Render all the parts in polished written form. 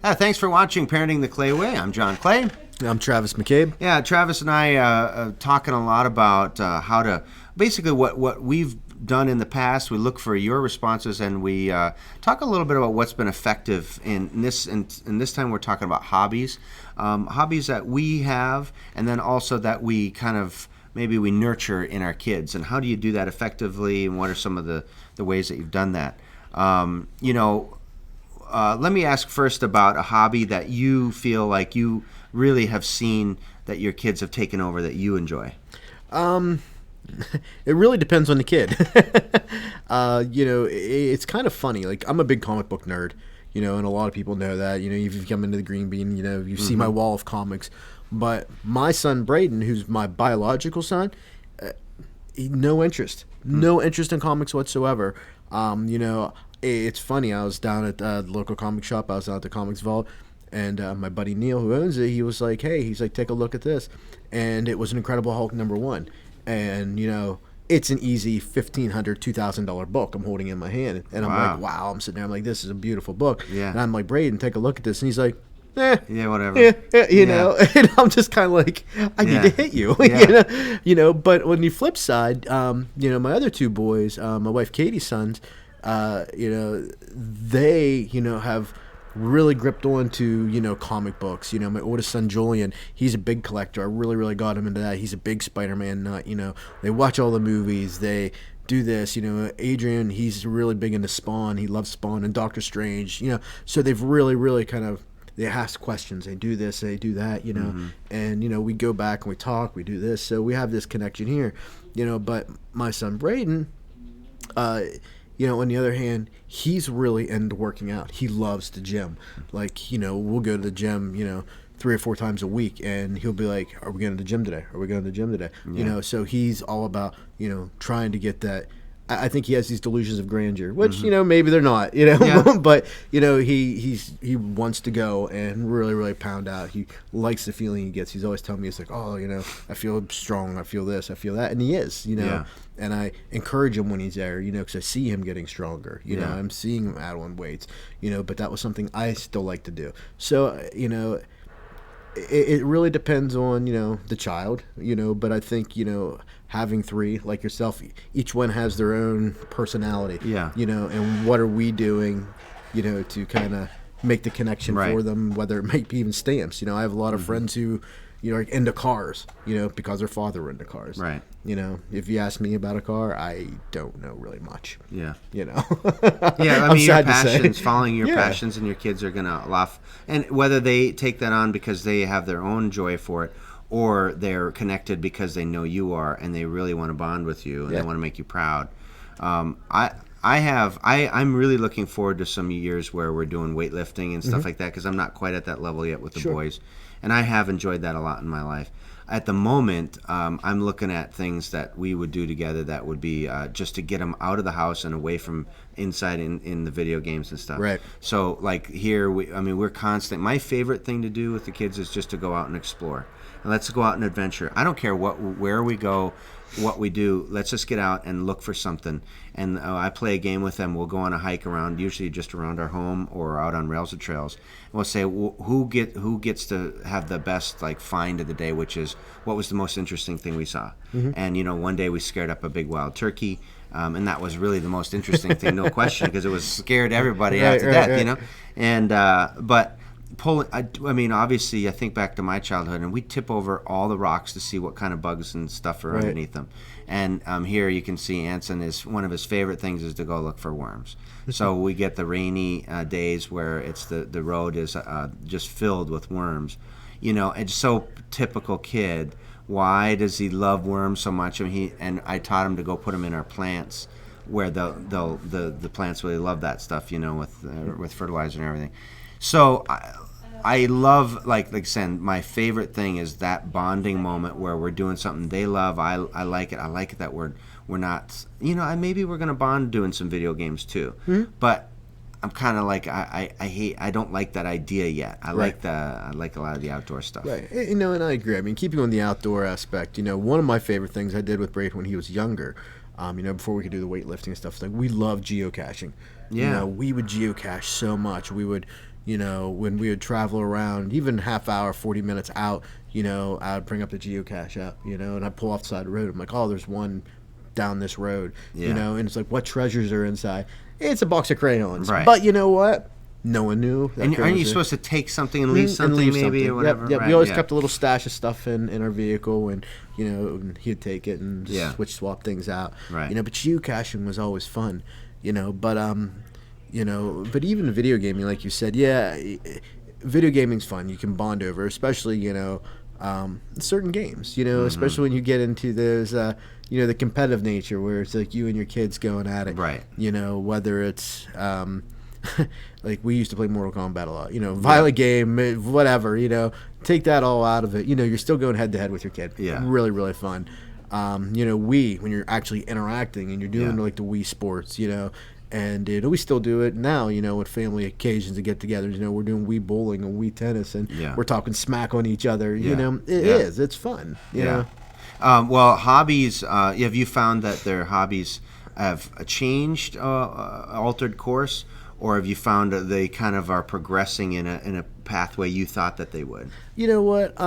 Thanks for watching Parenting the Clay Way. I'm John Clay. I'm Travis McCabe. Yeah, Travis and I talking a lot about how to basically what we've done in the past. We look for your responses, and we talk a little bit about what's been effective in this. And this time, we're talking about hobbies, hobbies that we have, and then also that we kind of maybe we nurture in our kids. And how do you do that effectively? And what are some of the ways that you've done that? Let me ask first about a hobby that you feel like you really have seen that your kids have taken over that you enjoy. It really depends on the kid. It's kind of funny. Like, I'm a big comic book nerd, and a lot of people know that. If you've come into the Green Bean, you see my wall of comics. But my son, Braden, who's my biological son, no interest in comics whatsoever. It's funny. I was down at the local comic shop. I was out at the Comics Vault, and my buddy Neil, who owns it, he was like, "Hey," he's like, "take a look at this," and it was an Incredible Hulk #1, and it's an easy $1,500, $2,000 book I'm holding in my hand, and I'm like, "Wow!" I'm sitting there, I'm like, "This is a beautiful book," and I'm like, "Braden, take a look at this," and he's like, yeah, whatever. You know, and I'm just kind of like, I need to hit you, But on the flip side, my other two boys, my wife Katie's sons, they, have really gripped on to, comic books. My oldest son, Julian, he's a big collector. I really, really got him into that. He's a big Spider-Man nut, They watch all the movies. They do this, Adrian, he's really big into Spawn. He loves Spawn and Doctor Strange, So they've really, really kind of, they ask questions. They do this, they do that, And, we go back and we talk, we do this. So we have this connection here, But my son, Braden, on the other hand, he's really into working out. He loves the gym. Like, we'll go to the gym, 3 or 4 times a week, and he'll be like, "Are we going to the gym today? Are we going to the gym today?" Yeah. So he's all about, trying to get that. I think he has these delusions of grandeur, which, maybe they're not, Yeah. but, he wants to go and really, really pound out. He likes the feeling he gets. He's always telling me, it's like, "Oh, I feel strong. I feel this. I feel that." And he is, Yeah. And I encourage him when he's there, because I see him getting stronger. Yeah. I'm seeing him add on weights, but that was something I still like to do. So, it really depends on, the child, but I think, having 3 like yourself, each one has their own personality. Yeah. And what are we doing, to kind of make the connection for them, whether it might be even stamps. I have a lot of friends who, are into cars, because their father were into cars. Right. If you ask me about a car, I don't know really much. Yeah. Yeah, I mean, your passions, following your passions, and your kids are going to laugh. And whether they take that on because they have their own joy for it, or they're connected because they know you are, and they really want to bond with you, and they want to make you proud. I'm really looking forward to some years where we're doing weightlifting and stuff like that, because I'm not quite at that level yet with the boys, and I have enjoyed that a lot in my life. At the moment, I'm looking at things that we would do together that would be just to get them out of the house and away from inside in the video games and stuff. Right. So, like here, we're constant. My favorite thing to do with the kids is just to go out and explore. And let's go out and adventure. I don't care where we go, what we do. Let's just get out and look for something. And I play a game with them. We'll go on a hike around, usually just around our home or out on rails or trails. And we'll say, who gets to have the best find of the day, which is what was the most interesting thing we saw. And one day we scared up a big wild turkey, and that was really the most interesting thing, no question, because it was scared everybody after death. And but obviously, I think back to my childhood, and we tip over all the rocks to see what kind of bugs and stuff are underneath them. And here you can see Anson, is one of his favorite things is to go look for worms. So we get the rainy days where it's the road is just filled with worms. It's so typical kid. Why does he love worms so much? And I taught him to go put them in our plants, where the plants really love that stuff. With fertilizer and everything. So I love, like I said, my favorite thing is that bonding moment where we're doing something they love. I like it. I like it that we're not, maybe we're going to bond doing some video games too. But I'm kind of like, I don't like that idea yet. I like a lot of the outdoor stuff. Right. And I agree. I mean, keeping on the outdoor aspect, one of my favorite things I did with Braden when he was younger, before we could do the weightlifting and stuff, we loved geocaching. Yeah. We would geocache so much. We would, you know, when we would travel around, even half hour, 40 minutes out, you know, I would bring up the geocache app, you know, and I'd pull off the side of the road. I'm like, oh, there's one down this road, Yeah. you know, and it's like, what treasures are inside? It's a box of crayons. Right. But you know what? No one knew. That And aren't crayons you were- supposed to take something and leave and something, leave maybe, something. or whatever? Yep. Right, We always yeah. kept a little stash of stuff in our vehicle, and you know, and he'd take it and Yeah. swap things out. Right. You know, but geocaching was always fun. You know, but you know, but even video gaming, like you said, yeah, video gaming's fun. You can bond over, especially you know, certain games. You know, Mm-hmm. especially when you get into those. You know, the competitive nature where it's like you and your kids going at it. Right. You know, whether it's like we used to play Mortal Kombat a lot. You know, violent game, whatever. You know, take that all out of it. You know, you're still going head to head with your kid. Yeah. Really, really fun. You know, when you're actually interacting and you're doing Yeah. like the Wii Sports, you know, and we still do it now, you know, with family occasions and get-togethers. You know, we're doing Wii bowling and Wii tennis, and Yeah. we're talking smack on each other. Yeah. You know, it Yeah. is. It's fun. You know. Well, hobbies. Have you found that their hobbies have changed, altered course, or have you found that they kind of are progressing in a pathway you thought that they would? You know what?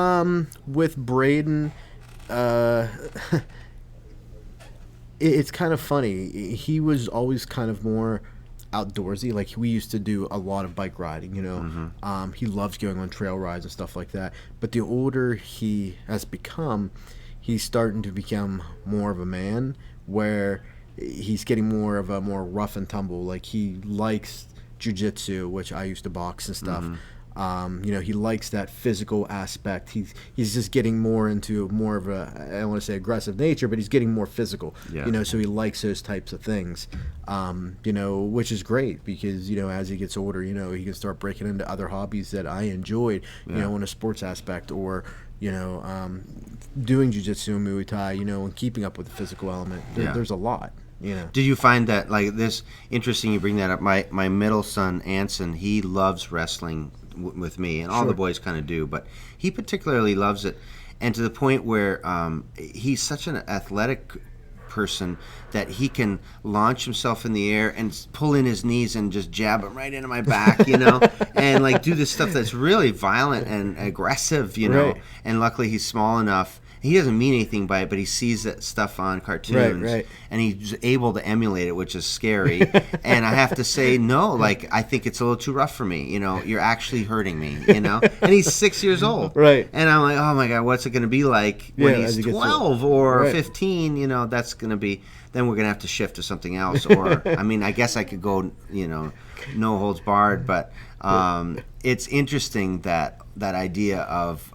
With Braden, it's kind of funny. He was always kind of more outdoorsy. Like we used to do a lot of bike riding. You know, he loves going on trail rides and stuff like that. But the older he has become, he's starting to become more of a man, where he's getting more of a more rough and tumble. Like he likes jiu-jitsu, which I used to box and stuff. You know, he likes that physical aspect. He's just getting more into more of a, I don't want to say aggressive nature, but he's getting more physical. Yeah. You know, so he likes those types of things. You know, which is great because, you know, as he gets older, you know, he can start breaking into other hobbies that I enjoyed, you know, in a sports aspect, or, you know, doing jiu-jitsu and Muay Thai, you know, and keeping up with the physical element. There's a lot. You know. Do you find that, like, this interesting you bring that up? My middle son Anson, he loves wrestling with me, and all the boys kind of do, but he particularly loves it, and to the point where he's such an athletic person that he can launch himself in the air and pull in his knees and just jab him right into my back, you know, and like do this stuff that's really violent and aggressive, you know. Right. And luckily he's small enough. He doesn't mean anything by it, but he sees that stuff on cartoons, Right. and he's able to emulate it, which is scary. And I have to say, no, like, I think it's a little too rough for me. You know, you're actually hurting me, you know? And he's 6 years old. Right. And I'm like, oh, my God, what's it going to be like when as he's he gets 12 or Right. 15? You know, that's going to be, then we're going to have to shift to something else. Or, I mean, I guess I could go, you know, no holds barred. But it's interesting that idea of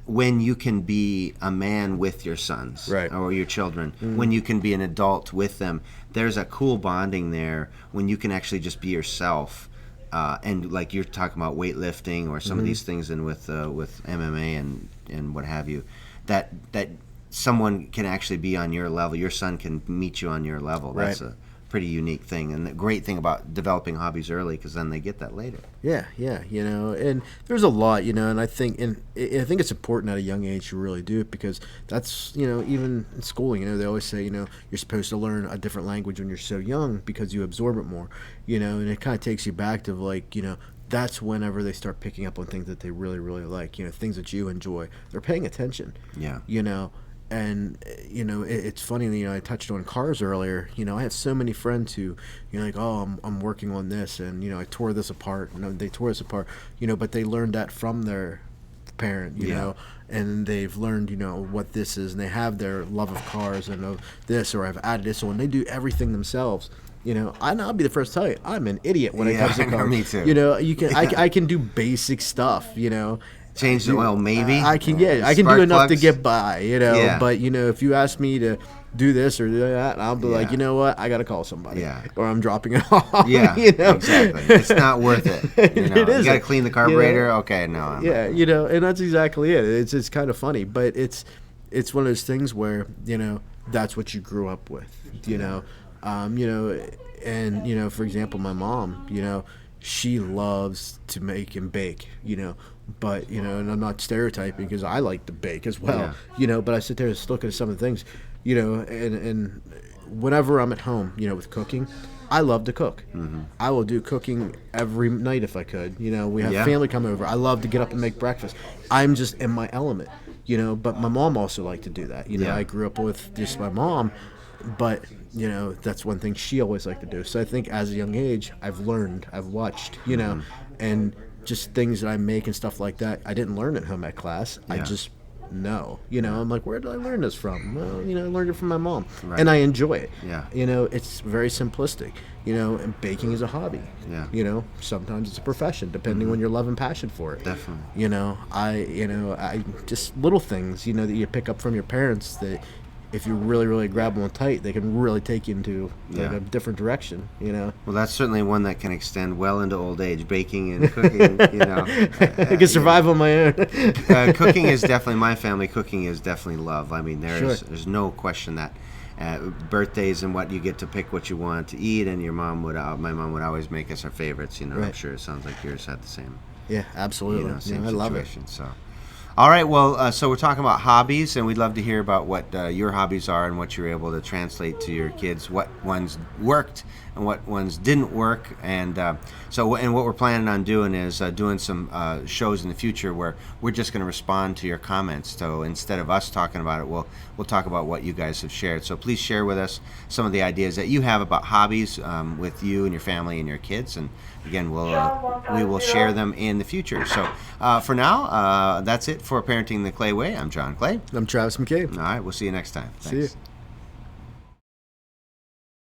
when you can be a man with your sons, Right. or your children, when you can be an adult with them, there's a cool bonding there when you can actually just be yourself. And like you're talking about weightlifting or some of these things, and with MMA and what have you, that someone can actually be on your level. Your son can meet you on your level. That's Right. a pretty unique thing, and the great thing about developing hobbies early, because then they get that later. Yeah, you know, and there's a lot, you know, and I think it's important at a young age to really do it, because that's, you know, even in schooling, you know, they always say, you know, you're supposed to learn a different language when you're so young because you absorb it more, you know, and it kind of takes you back to, like, you know, that's whenever they start picking up on things that they really, really like, you know, things that you enjoy. They're paying attention. Yeah. You know. And, you know, it's funny, you know, I touched on cars earlier. You know, I have so many friends who, you know, like, oh, I'm working on this, and, you know, I tore this apart. And they tore this apart, you know, but they learned that from their parent, you know, and they've learned, you know, what this is, and they have their love of cars and of this, or I've added this on. They do everything themselves. You know, I'll be the first to tell you, I'm an idiot when it comes to cars. Me too. You know, I can do basic stuff, you know. Change the oil, maybe. I can do Spark enough to plugs. get by, you know. Yeah. But, you know, if you ask me to do this or do that, I'll be like, Yeah. you know what, I got to call somebody. Yeah. Or I'm dropping it off. Yeah, you know? exactly. It's not worth it. You know? It You isn't. got to clean the carburetor. Okay, no. I'm Yeah, you know, and that's exactly it. It's kind of funny, but it's one of those things where, you know, that's what you grew up with, you know. You know, and, you know, for example, my mom, you know, she loves to make and bake, you know, but, you know, and I'm not stereotyping because I like to bake as well, Yeah. you know, but I sit there and look at some of the things, you know, and whenever I'm at home, with cooking, I love to cook. Mm-hmm. I will do cooking every night if I could. We have Yeah. family come over. I love to get up and make breakfast. I'm just in my element, but my mom also liked to do that. Yeah. I grew up with just my mom, but, that's one thing she always liked to do. So I think as a young age, I've learned, I've watched, and just things that I make and stuff like that, I didn't learn at home at class. I Yeah. just know, I'm like, where did I learn this from? Well, I learned it from my mom, Right. and I enjoy it. Yeah. It's very simplistic, and baking is a hobby. Yeah. Sometimes it's a profession, depending on your love and passion for it. Definitely. I just little things, that you pick up from your parents that if you really, really grab them tight, they can really take you into Yeah. a different direction, Well, that's certainly one that can extend well into old age. Baking and cooking, I can survive on my own. Cooking is definitely my family. Cooking is definitely love. I mean, there's no question that birthdays and what you get to pick what you want to eat, and my mom would always make us our favorites. I'm Right. sure it sounds like yours had the same. Yeah, absolutely. Same I love it. situation. So, all right. Well, so we're talking about hobbies, and we'd love to hear about what your hobbies are and what you're able to translate to your kids. What ones worked and what ones didn't work, and what we're planning on doing is doing some shows in the future where we're just going to respond to your comments. So instead of us talking about it, we'll talk about what you guys have shared. So please share with us some of the ideas that you have about hobbies with you and your family and your kids, and again, we will share them in the future. So for now, that's it for Parenting the Clay Way. I'm John Clay. I'm Travis McCabe. All right, we'll see you next time. See you. Thanks.